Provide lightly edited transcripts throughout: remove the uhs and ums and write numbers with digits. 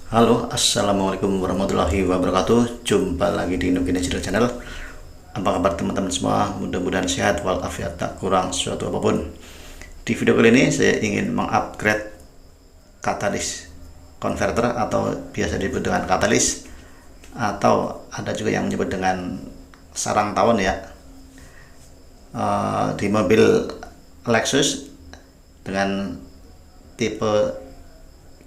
Halo, assalamualaikum warahmatullahi wabarakatuh. Jumpa lagi di Nugini Channel. Apa kabar teman-teman semua? Mudah-mudahan sehat walafiat, tak kurang suatu apapun. Di video kali ini saya ingin mengupgrade katalis converter atau biasa disebut dengan katalis, atau ada juga yang menyebut dengan sarang tawon ya. Di mobil Lexus dengan tipe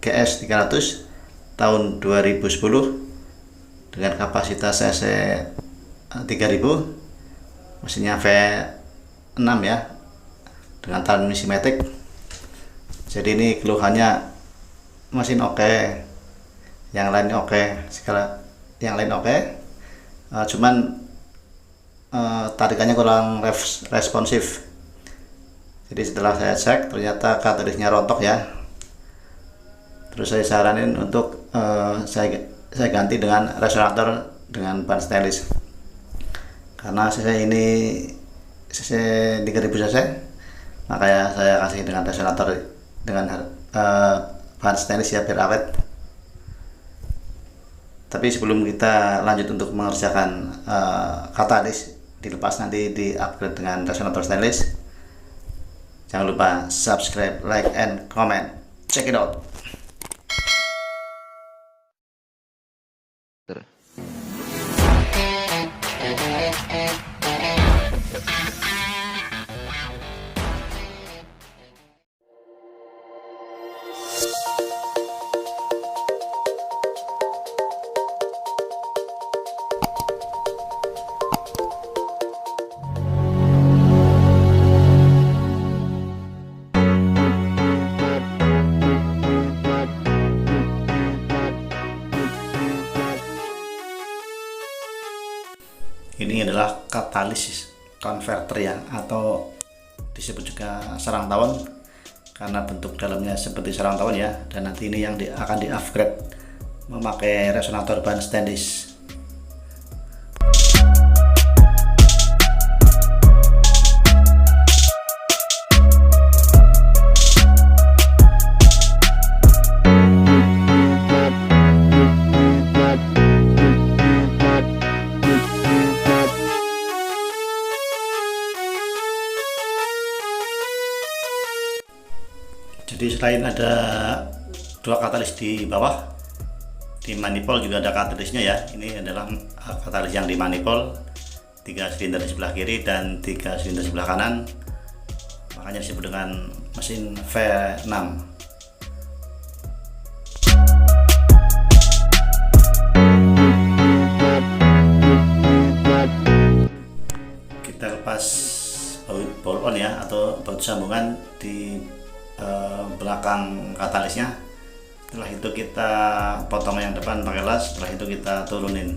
GS 300 tahun 2010 dengan kapasitas cc 3000, mesinnya V6 ya, dengan transmisi matic. Jadi ini keluhannya mesin oke, yang lain oke, segala yang lain oke, cuman tarikannya kurang responsif. Jadi setelah saya cek ternyata katalisnya rontok ya. Terus saya saranin untuk saya ganti dengan resonator dengan ban stainless, karena cc ini cc 3000 cc, makanya saya kasih dengan resonator dengan ban stainless ya, biar awet. Tapi sebelum kita lanjut untuk mengerjakan katalis dilepas nanti di upgrade dengan resonator stainless, jangan lupa subscribe, like, and comment. Check it out. Ini adalah katalis converter ya, atau disebut juga sarang tawon karena bentuk dalamnya seperti sarang tawon ya. Dan nanti ini yang akan di upgrade memakai resonator ban stainless. Jadi selain ada dua katalis di bawah, di manifold juga ada katalisnya ya. Ini adalah katalis yang di manifold, 3 silinder di sebelah kiri dan 3 silinder sebelah kanan, makanya disebut dengan mesin V6. Kita lepas bolt on ya, atau baut sambungan di belakang katalisnya. Setelah itu kita potong yang depan pakai las, setelah itu kita turunin.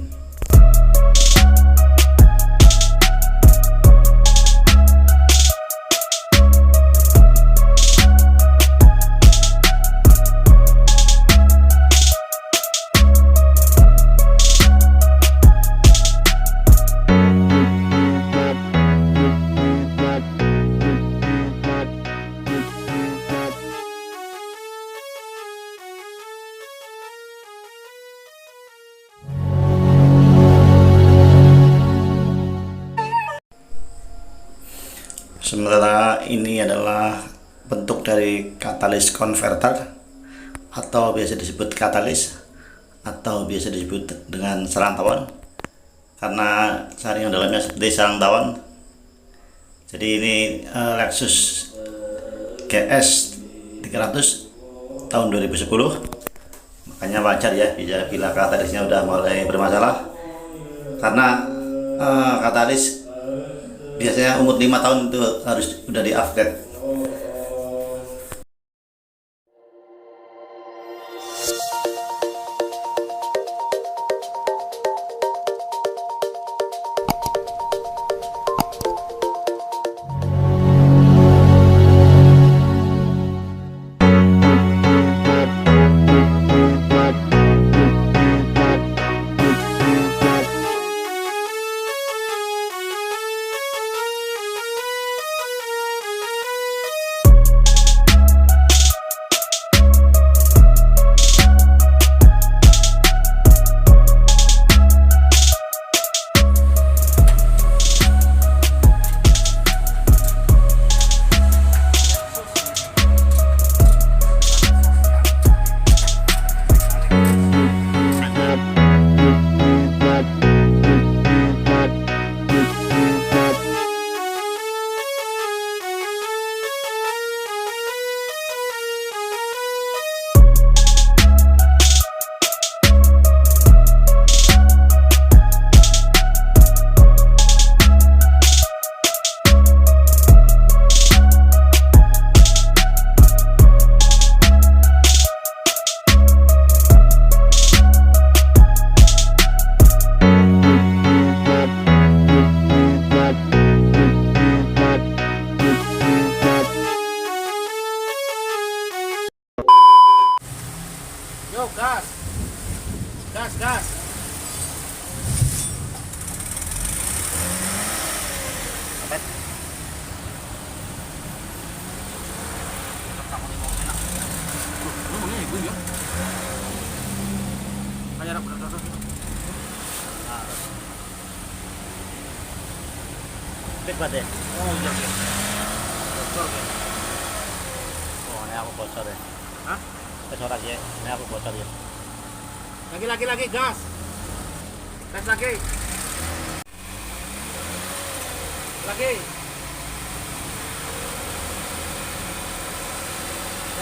Sementara ini adalah bentuk dari katalis converter, atau biasa disebut katalis, atau biasa disebut dengan sarang tawon karena saringan dalamnya seperti sarang tawon. Jadi ini Lexus GS 300 tahun 2010, makanya wajar ya bila katalisnya udah mulai bermasalah, karena katalis biasanya umur 5 tahun itu harus udah di upgrade. Yo, gas. Gas, gas. Cek berarti. Oh iya, iya. Bocor ya. Oh, ini aku bocor ya. Hah? Bocor aja. Ini aku bocor ya. Lagi, gas. Gas lagi. Lagi.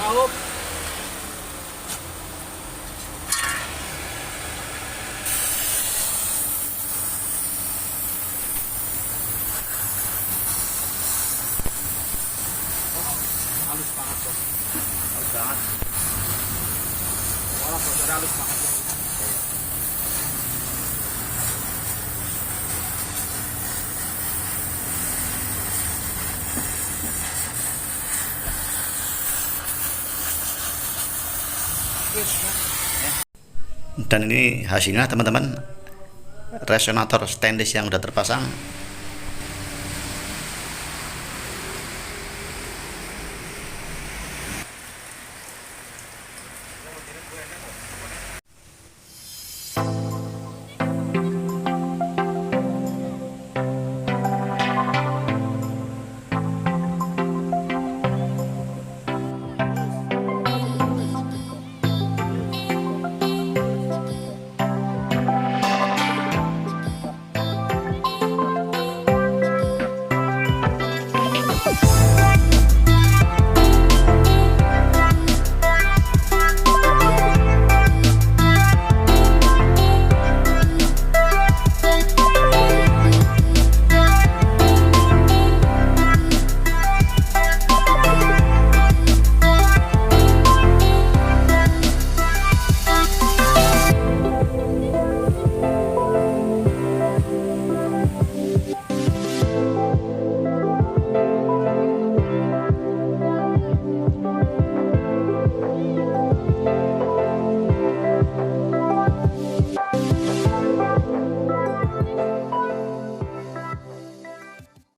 Jauh. Halus banget bos. Halus banget. Walah bocornya halus banget. Dan ini hasilnya teman-teman, resonator stainless yang udah terpasang